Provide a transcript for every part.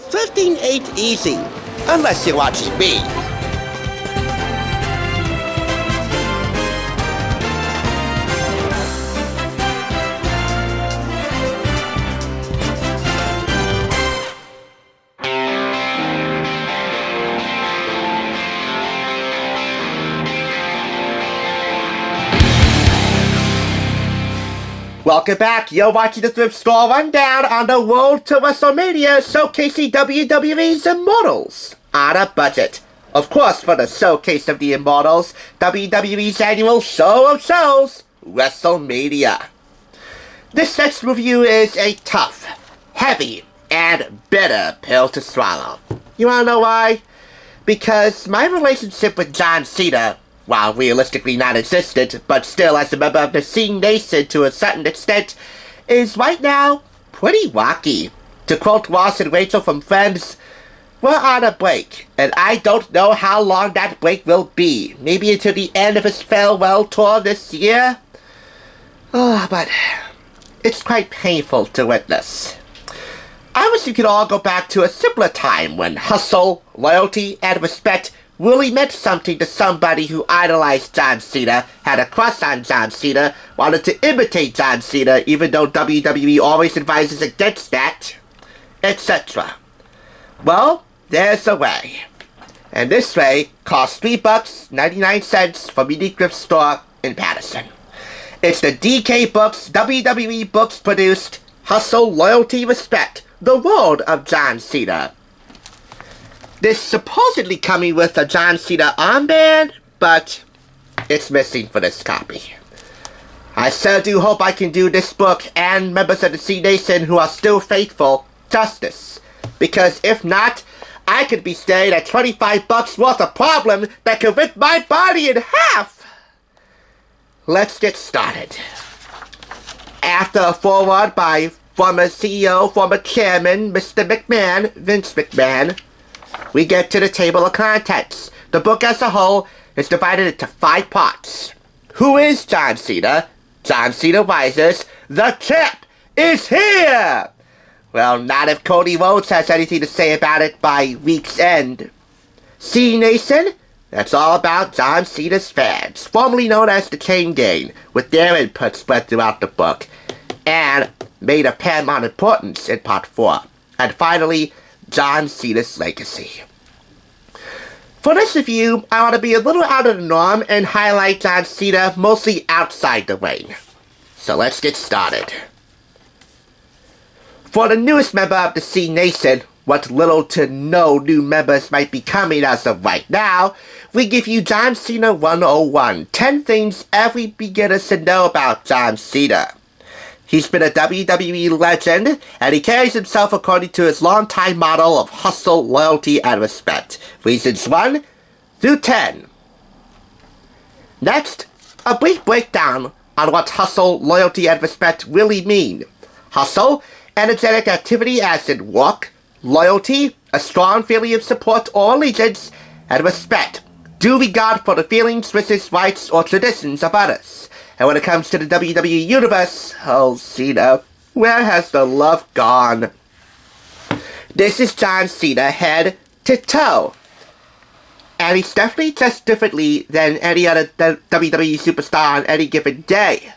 Thrifting ain't easy, unless you're watching me. Welcome back, you're watching the Thrift Store Rundown on the road to WrestleMania, showcasing WWE's Immortals on a budget. Of course, for the showcase of the Immortals, WWE's annual show of shows, WrestleMania. This next review is a tough, heavy, and bitter pill to swallow. You wanna know why? Because my relationship with John Cena, while realistically non-existent, but still as a member of the Cenation to a certain extent, is right now pretty rocky. To quote Ross and Rachel from Friends, we're on a break, and I don't know how long that break will be. Maybe until the end of his farewell tour this year? Oh, but it's quite painful to witness. I wish we could all go back to a simpler time when hustle, loyalty, and respect really meant something to somebody who idolized John Cena, had a crush on John Cena, wanted to imitate John Cena even though WWE always advises against that, etc. Well, there's a way. And this way costs $3.99 from Unique Thrift Store in Patterson. It's the DK Books, WWE Books produced Hustle, Loyalty, Respect, The World of John Cena. This supposedly coming with a John Cena armband, but it's missing for this copy. I sure do hope I can do this book and members of the Cenation who are still faithful justice. Because if not, I could be staring at $25 worth of problem that could rip my body in half. Let's get started. After a foreword by former CEO, former chairman, Mr. McMahon, Vince McMahon, we get to the table of contents. The book as a whole is divided into 5 parts. Who is John Cena? John Cena rises. The champ is here! Well, not if Cody Rhodes has anything to say about it by week's end. Cenation? That's all about John Cena's fans, formerly known as the Chain Gang, with their input spread throughout the book, and made of paramount importance in part 4. And finally, John Cena's legacy. For this review, I want to be a little out of the norm and highlight John Cena mostly outside the ring. So let's get started. For the newest member of the Cenation, what little to no new members might be coming as of right now, we give you John Cena 101, 10 things every beginner should know about John Cena. He's been a WWE legend, and he carries himself according to his longtime model of hustle, loyalty, and respect. Reasons 1 through 10. Next, a brief breakdown on what hustle, loyalty, and respect really mean. Hustle, energetic activity as in work. Loyalty, a strong feeling of support or allegiance. And respect, due regard for the feelings, wishes, rights, or traditions of others. And when it comes to the WWE Universe, oh Cena, where has the love gone? This is John Cena head to toe. And he's definitely dressed differently than any other WWE superstar on any given day.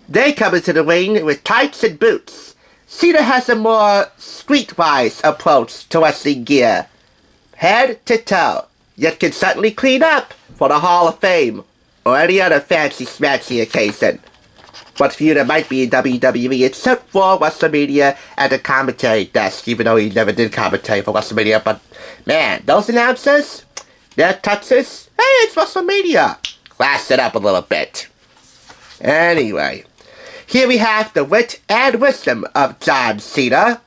They come into the ring with tights and boots. Cena has a more streetwise approach to wrestling gear. Head to toe, yet can certainly clean up for the Hall of Fame, or any other fancy-smancy occasion. But for you that might be in WWE, except for WrestleMania at the commentary desk, even though he never did commentary for WrestleMania, but man, those announcers, their touches, hey, it's WrestleMania! Class it up a little bit. Anyway, here we have the wit and wisdom of John Cena.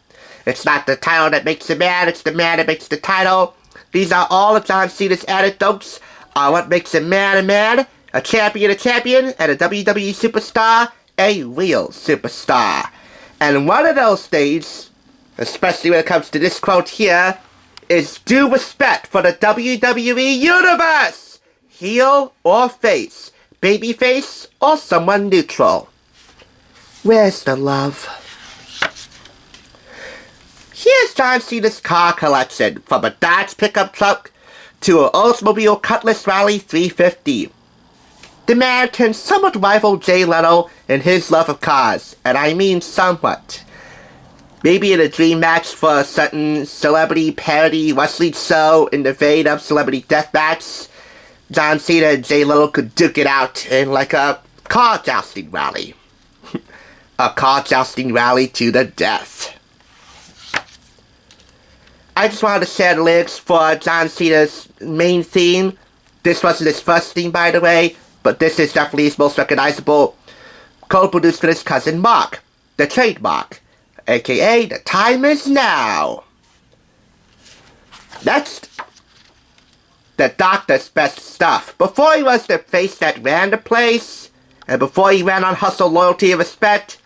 It's not the title that makes the man, it's the man that makes the title. These are all of John Cena's anecdotes on what makes a man, a champion, and a WWE superstar, a real superstar. And one of those things, especially when it comes to this quote here, is due respect for the WWE Universe! Heel or face, babyface or someone neutral. Where's the love? Here's John Cena's car collection, from a Dodge pickup truck to an Oldsmobile Cutlass Rally 350. The man can somewhat rival Jay Leno in his love of cars, and I mean somewhat. Maybe in a dream match for a certain celebrity parody wrestling show in the vein of Celebrity Deathmatch, John Cena and Jay Leno could duke it out in like a car jousting rally. A car jousting rally to the death. I just wanted to share the lyrics for John Cena's main theme. This wasn't his first theme, by the way, but this is definitely his most recognizable. Co-produced with his cousin Mark, the trademark, aka The Time Is Now. Next, the Doctor's best stuff. Before he was the face that ran the place, and before he ran on hustle, loyalty, and respect,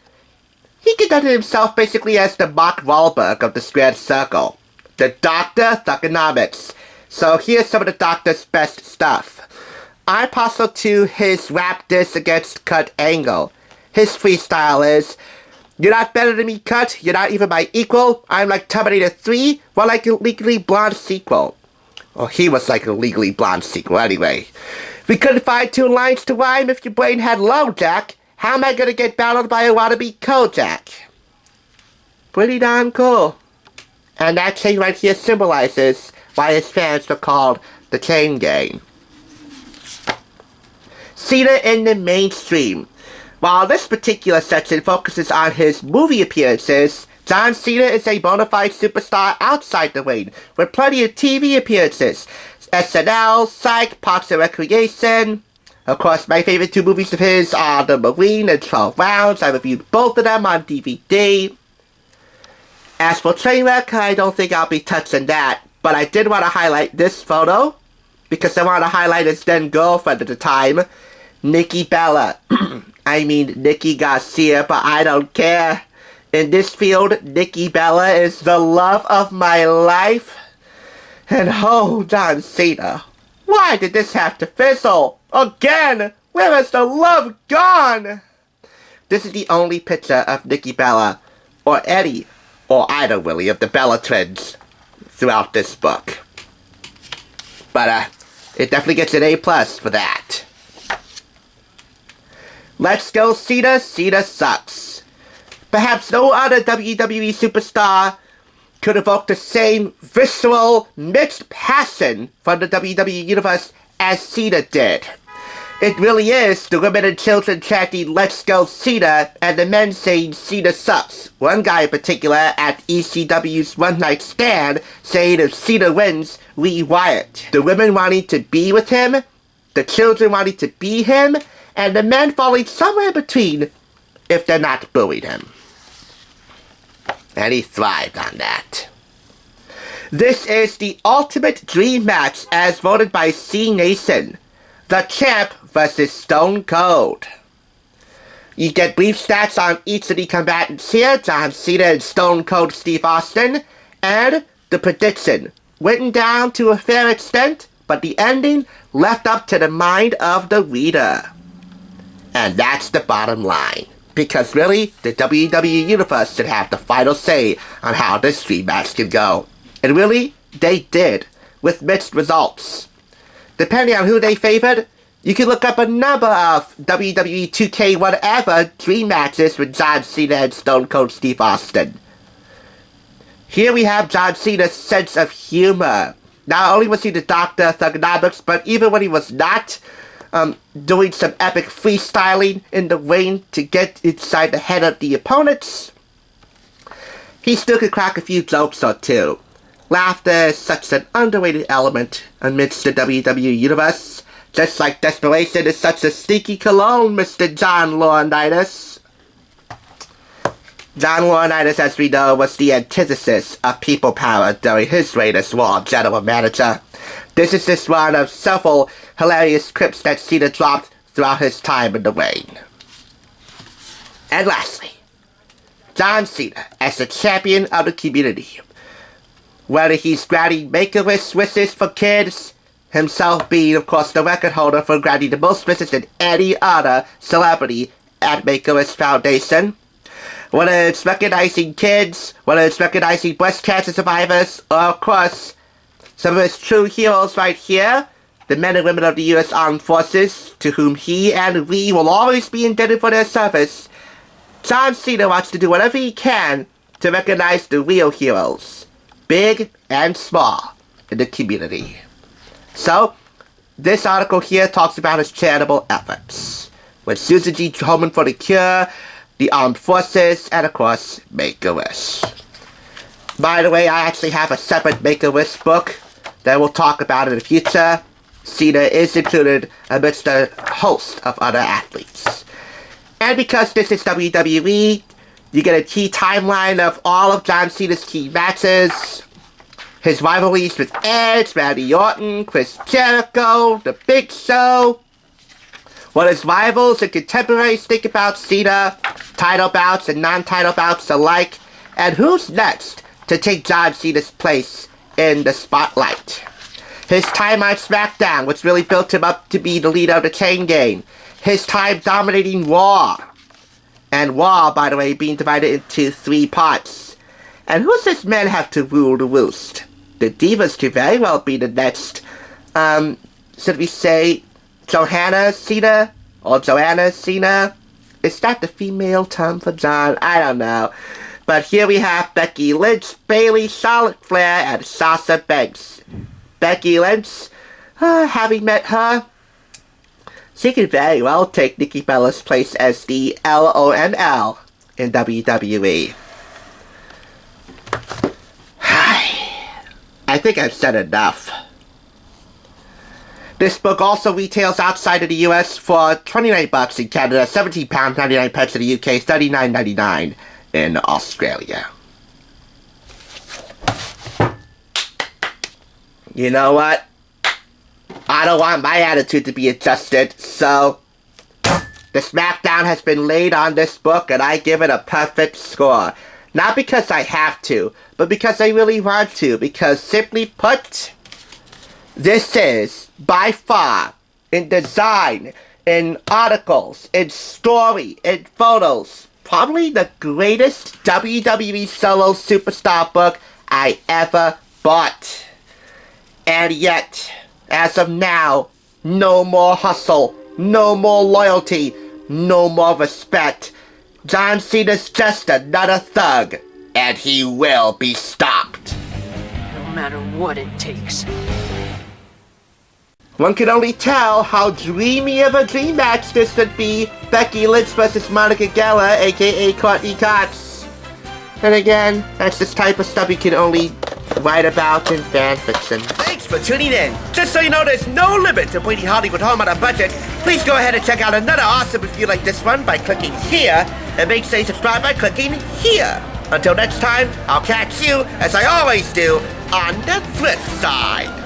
he conducted himself basically as the Mark Wahlberg of the Squared Circle. The Doctor Thugonomics. So here's some of the Doctor's best stuff. I parcel to his rap diss against Kurt Angle. His freestyle is, "You're not better than me, Kurt. You're not even my equal. I'm like Terminator 3, or like a Legally Blonde sequel." Well, he was like a Legally Blonde sequel anyway. "We couldn't find two lines to rhyme if your brain had low jack. How am I gonna get battled by a wannabe Kojak?" Pretty darn cool. And that chain right here symbolizes why his fans are called the Chain Gang. Cena in the mainstream. While this particular section focuses on his movie appearances, John Cena is a bona fide superstar outside the ring, with plenty of TV appearances. SNL, Psych, Parks and Recreation. Of course, my favorite two movies of his are The Marine and 12 Rounds. I reviewed both of them on DVD. As for Trainwreck, I don't think I'll be touching that, but I did want to highlight this photo, because I want to highlight his then girlfriend at the time, Nikki Bella. I mean Nikki Garcia, but I don't care. In this field, Nikki Bella is the love of my life. And oh, John Cena, why did this have to fizzle? Again! Where has the love gone? This is the only picture of Nikki Bella, or Eddie, or either really of the Bella twins throughout this book. But it definitely gets an A+ for that. Let's go Cena, Cena sucks. Perhaps no other WWE superstar could evoke the same visceral, mixed passion from the WWE Universe as Cena did. It really is the women and children chanting "Let's go Cena" and the men saying "Cena sucks." One guy in particular at ECW's One Night Stand saying if Cena wins, we riot. The women wanting to be with him, the children wanting to be him, and the men falling somewhere in between if they're not booing him. And he thrived on that. This is the ultimate dream match as voted by Cenation. The Champ versus Stone Cold. You get brief stats on each of the combatants here, John Cena and Stone Cold Steve Austin, and the prediction, written down to a fair extent, but the ending left up to the mind of the reader. And that's the bottom line, because really, the WWE Universe should have the final say on how this dream match can go. And really, they did, with mixed results. Depending on who they favored, you can look up a number of WWE 2K whatever dream matches with John Cena and Stone Cold Steve Austin. Here we have John Cena's sense of humor. Not only was he the Doctor Thugonomics, but even when he was not doing some epic freestyling in the ring to get inside the head of the opponents, he still could crack a few jokes or two. Laughter is such an underrated element amidst the WWE Universe, just like desperation is such a sneaky cologne, Mr. John Laurinaitis. John Laurinaitis, as we know, was the antithesis of people power during his reign as Raw General Manager. This is just one of several hilarious clips that Cena dropped throughout his time in the ring. And lastly, John Cena as the champion of the community. Whether he's granting Make-A-Wish wishes for kids, himself being, of course, the record holder for granting the most wishes than any other celebrity at Make-A-Wish Foundation, Whether it's recognizing kids, whether it's recognizing breast cancer survivors, or of course, some of his true heroes right here, the men and women of the U.S. Armed Forces, to whom he and we will always be indebted for their service, John Cena wants to do whatever he can to recognize the real heroes, big and small, in the community. So, this article here talks about his charitable efforts, with Susan G. Komen for the Cure, the Armed Forces, and of course, Make-A-Wish. By the way, I actually have a separate Make-A-Wish book that we'll talk about in the future. Cena is included amidst a host of other athletes. And because this is WWE, you get a key timeline of all of John Cena's key matches, his rivalries with Edge, Randy Orton, Chris Jericho, The Big Show, what his rivals and contemporaries think about Cena, title bouts and non-title bouts alike, and who's next to take John Cena's place in the spotlight. His time on SmackDown, which really built him up to be the leader of the Chain Gang. His time dominating Raw. And Raw, by the way, being divided into 3 parts. And who's this man have to rule the roost? The Divas could very well be the next, should we say, Johanna Cena? Or Joanna Cena? Is that the female term for John? I don't know. But here we have Becky Lynch, Bayley, Charlotte Flair, and Sasha Banks. Becky Lynch, having met her, she could very well take Nikki Bella's place as the LONL in WWE. I think I've said enough. This book also retails outside of the US for $29 in Canada, £17.99 in the UK, $39.99 in Australia. You know what? I don't want my attitude to be adjusted, so the SmackDown has been laid on this book and I give it a perfect score. Not because I have to, but because I really want to, because simply put, this is, by far, in design, in articles, in story, in photos, probably the greatest WWE solo superstar book I ever bought. And yet, as of now, no more hustle, no more loyalty, no more respect. John Cena's just another thug, and he will be stopped. No matter what it takes. One can only tell how dreamy of a dream match this would be. Becky Lynch versus Monica Geller, aka Courtney Cox. And again, that's this type of stuff you can only write about in fan fiction. Thanks for tuning in. Just so you know, there's no limit to bringing Hollywood home on a budget. Please go ahead and check out another awesome review like this one by clicking here, and make sure you subscribe by clicking here. Until next time, I'll catch you, as I always do, on the flip side.